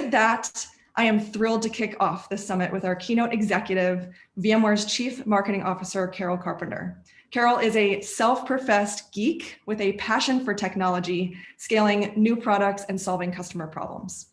with that, I am thrilled to kick off this summit with our keynote executive, VMware's Chief Marketing Officer, Carol Carpenter. Carol is a self-professed geek with a passion for technology, scaling new products and solving customer problems.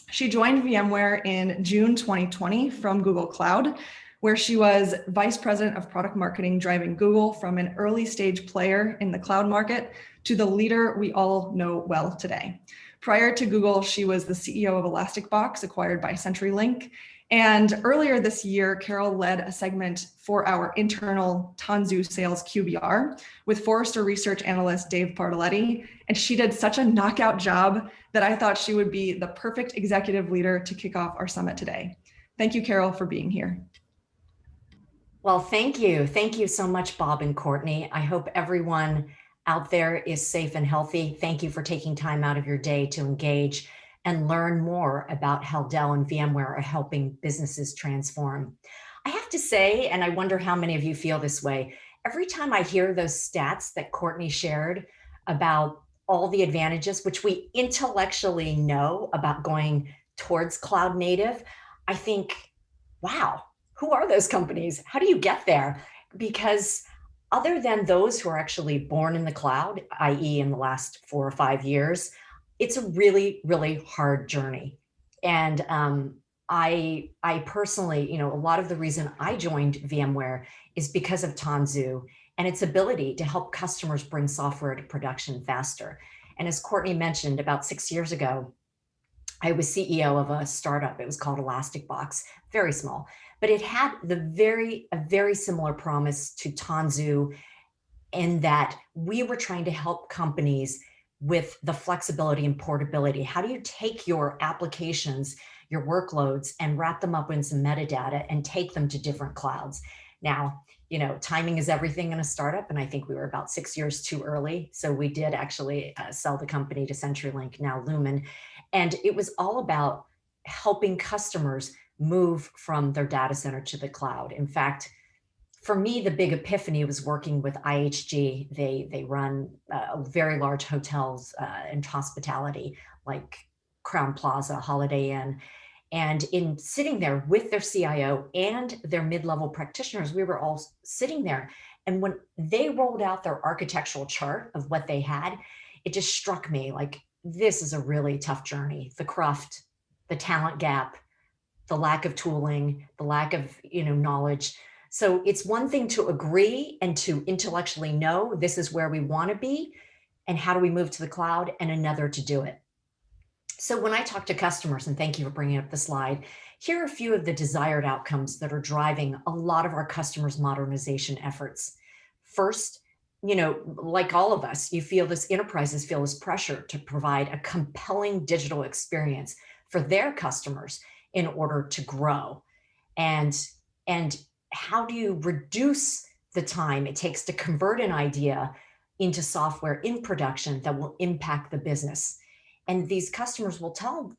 She joined VMware in June 2020 from Google Cloud, where she was Vice President of Product Marketing, driving Google from an early stage player in the cloud market to the leader we all know well today. Prior to Google, she was the CEO of ElasticBox, acquired by CenturyLink. And earlier this year, Carol led a segment for our internal Tanzu sales QBR with Forrester research analyst Dave Bartoletti. And she did such a knockout job that I thought she would be the perfect executive leader to kick off our summit today. Thank you, Carol, for being here. Well, thank you. Thank you so much, Bob and Courtney. I hope everyone out there is safe and healthy. Thank you for taking time out of your day to engage and learn more about how Dell and VMware are helping businesses transform. I have to say, and I wonder how many of you feel this way, every time I hear those stats that Courtney shared about all the advantages, which we intellectually know about going towards cloud native, I think, wow, who are those companies? How do you get there? Because other than those who are actually born in the cloud, i.e. in the last 4 or 5 years, it's a really, really hard journey. And I personally, a lot of the reason I joined VMware is because of Tanzu and its ability to help customers bring software to production faster. And as Courtney mentioned, about 6 years ago, I was CEO of a startup. It was called ElasticBox, very small, but it had a very similar promise to Tanzu in that we were trying to help companies with the flexibility and portability. How do you take your applications, your workloads, and wrap them up in some metadata and take them to different clouds? Now, timing is everything in a startup, and I think we were about 6 years too early. So we did actually sell the company to CenturyLink, now Lumen. And it was all about helping customers move from their data center to the cloud. In fact, for me, the big epiphany was working with IHG. They run very large hotels and hospitality like Crowne Plaza, Holiday Inn. And in sitting there with their CIO and their mid-level practitioners, we were all sitting there. And when they rolled out their architectural chart of what they had, it just struck me like, this is a really tough journey. The cruft, the talent gap, the lack of tooling, the lack of knowledge. So it's one thing to agree and to intellectually know this is where we want to be and how do we move to the cloud, and another to do it. So when I talk to customers, and thank you for bringing up the slide, here are a few of the desired outcomes that are driving a lot of our customers' modernization efforts. First, like all of us, enterprises feel this pressure to provide a compelling digital experience for their customers in order to grow. And how do you reduce the time it takes to convert an idea into software in production that will impact the business? And these customers will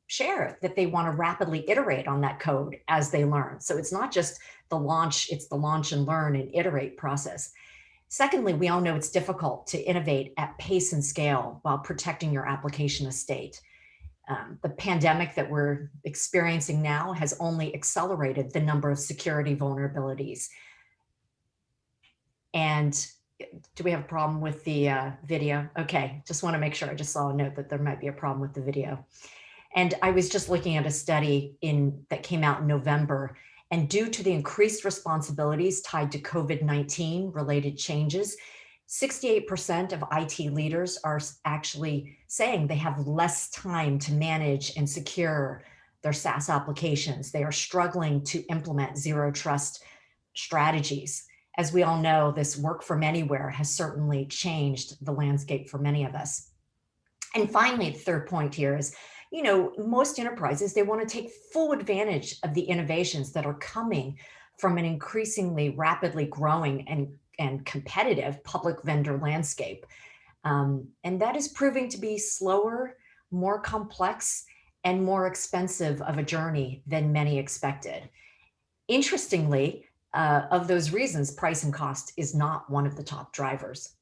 share that they want to rapidly iterate on that code as they learn. So it's not just the launch, it's the launch and learn and iterate process. Secondly, we all know it's difficult to innovate at pace and scale while protecting your application estate. The pandemic that we're experiencing now has only accelerated the number of security vulnerabilities. And do we have a problem with the video? Okay, just want to make sure. I just saw a note that there might be a problem with the video. And I was just looking at a study that came out in November, and due to the increased responsibilities tied to COVID-19 related changes, 68% of IT leaders are actually saying they have less time to manage and secure their SaaS applications. They are struggling to implement zero trust strategies. As we all know, this work from anywhere has certainly changed the landscape for many of us. And finally, the third point here is, most enterprises, they want to take full advantage of the innovations that are coming from an increasingly rapidly growing and competitive public vendor landscape. And that is proving to be slower, more complex, and more expensive of a journey than many expected. Interestingly, of those reasons, price and cost is not one of the top drivers.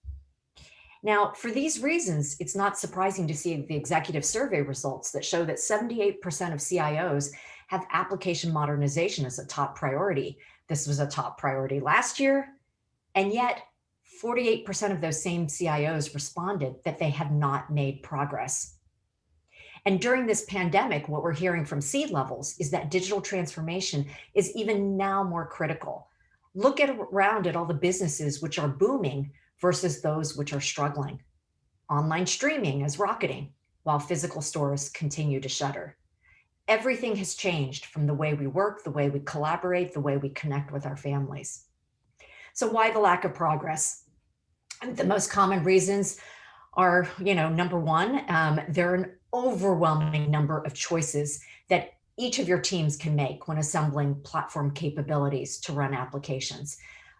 Now, for these reasons, it's not surprising to see the executive survey results that show that 78% of CIOs have application modernization as a top priority. This was a top priority last year, and yet 48% of those same CIOs responded that they have not made progress. And during this pandemic, what we're hearing from C-levels is that digital transformation is even now more critical. Look around at all the businesses which are booming versus those which are struggling. Online streaming is rocketing, while physical stores continue to shutter. Everything has changed from the way we work, the way we collaborate, the way we connect with our families. So why the lack of progress? The most common reasons are, number one, there are an overwhelming number of choices that each of your teams can make when assembling platform capabilities to run applications.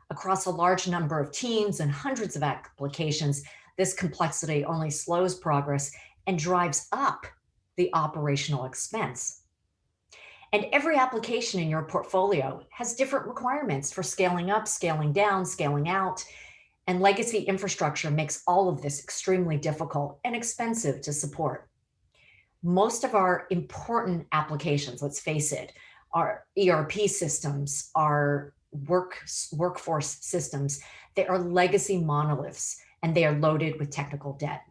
Across a large number of teams and hundreds of applications, this complexity only slows progress and drives up the operational expense. And every application in your portfolio has different requirements for scaling up, scaling down, scaling out, and legacy infrastructure makes all of this extremely difficult and expensive to support. Most of our important applications, let's face it, our ERP systems, our workforce systems, they are legacy monoliths and they are loaded with technical debt.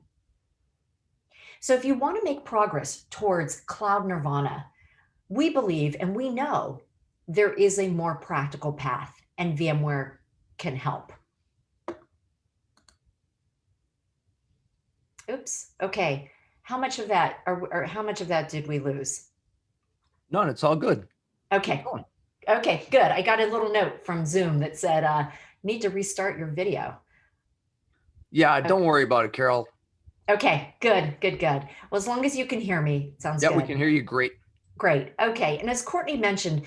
So if you want to make progress towards cloud nirvana, we believe and we know there is a more practical path, and VMware can help. Oops. Okay. How much of that, or how much of that did we lose? None. It's all good. Okay. Okay, good. I got a little note from Zoom that said, need to restart your video. Yeah, don't worry about it, Carol. Okay, good. Well, as long as you can hear me, it sounds good. Yeah, we can hear you great. Great. Okay. And as Courtney mentioned,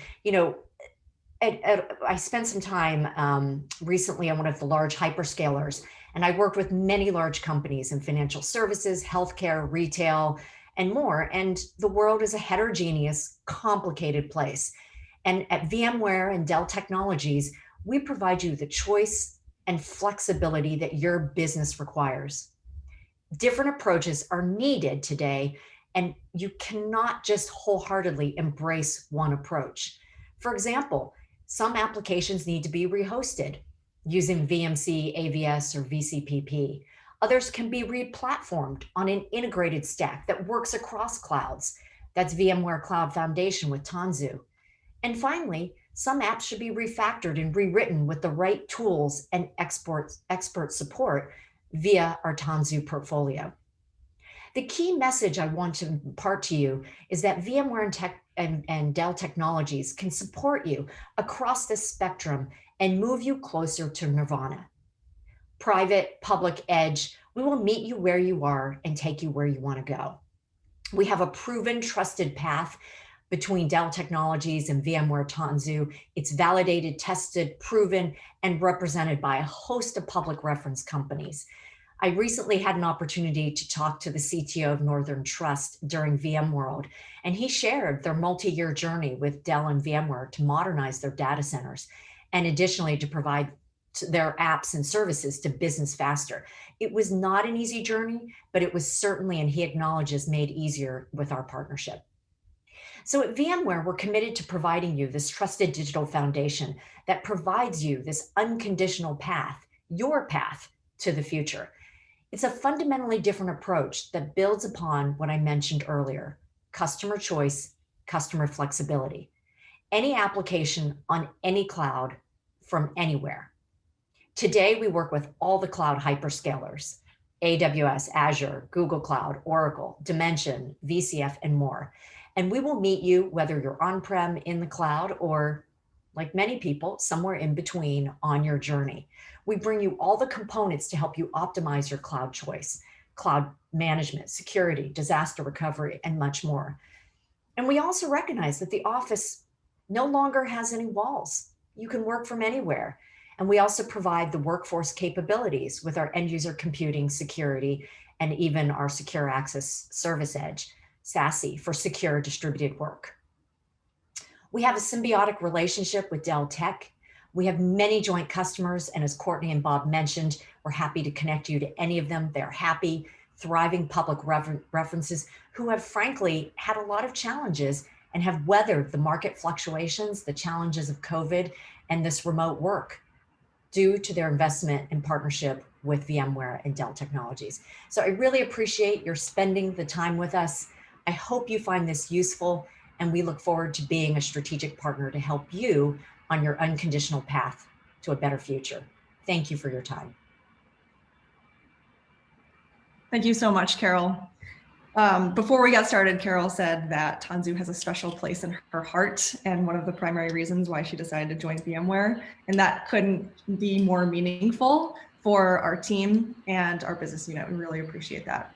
I spent some time recently on one of the large hyperscalers, and I worked with many large companies in financial services, healthcare, retail, and more. And the world is a heterogeneous, complicated place. And at VMware and Dell Technologies, we provide you the choice and flexibility that your business requires. Different approaches are needed today, and you cannot just wholeheartedly embrace one approach. For example, some applications need to be rehosted using VMC, AVS, or VCPP. Others can be re-platformed on an integrated stack that works across clouds. That's VMware Cloud Foundation with Tanzu. And finally, some apps should be refactored and rewritten with the right tools and expert support via our Tanzu portfolio. The key message I want to impart to you is that VMware and Dell Technologies can support you across this spectrum and move you closer to nirvana. Private, public, edge, we will meet you where you are and take you where you want to go. We have a proven, trusted path between Dell Technologies and VMware Tanzu. It's validated, tested, proven, and represented by a host of public reference companies. I recently had an opportunity to talk to the CTO of Northern Trust during VMworld, and he shared their multi-year journey with Dell and VMware to modernize their data centers, and additionally to provide their apps and services to business faster. It was not an easy journey, but it was certainly, and he acknowledges, made easier with our partnership. So at VMware, we're committed to providing you this trusted digital foundation that provides you this unconditional path, your path to the future. It's a fundamentally different approach that builds upon what I mentioned earlier: customer choice, customer flexibility. Any application on any cloud from anywhere. Today, we work with all the cloud hyperscalers: AWS, Azure, Google Cloud, Oracle, Dimension, VCF, and more. And we will meet you whether you're on-prem, in the cloud, or like many people, somewhere in between on your journey. We bring you all the components to help you optimize your cloud choice: cloud management, security, disaster recovery, and much more. And we also recognize that the office no longer has any walls. You can work from anywhere. And we also provide the workforce capabilities with our end user computing, security, and even our secure access service edge, SASE, for secure distributed work. We have a symbiotic relationship with Dell Tech. We have many joint customers, and as Courtney and Bob mentioned, we're happy to connect you to any of them. They're happy, thriving public references who have frankly had a lot of challenges and have weathered the market fluctuations, the challenges of COVID, and this remote work due to their investment and partnership with VMware and Dell Technologies. So I really appreciate your spending the time with us. I hope you find this useful, and we look forward to being a strategic partner to help you on your unconditional path to a better future. Thank you for your time. Thank you so much, Carol. Before we got started, Carol said that Tanzu has a special place in her heart and one of the primary reasons why she decided to join VMware. And that couldn't be more meaningful for our team and our business unit. We really appreciate that.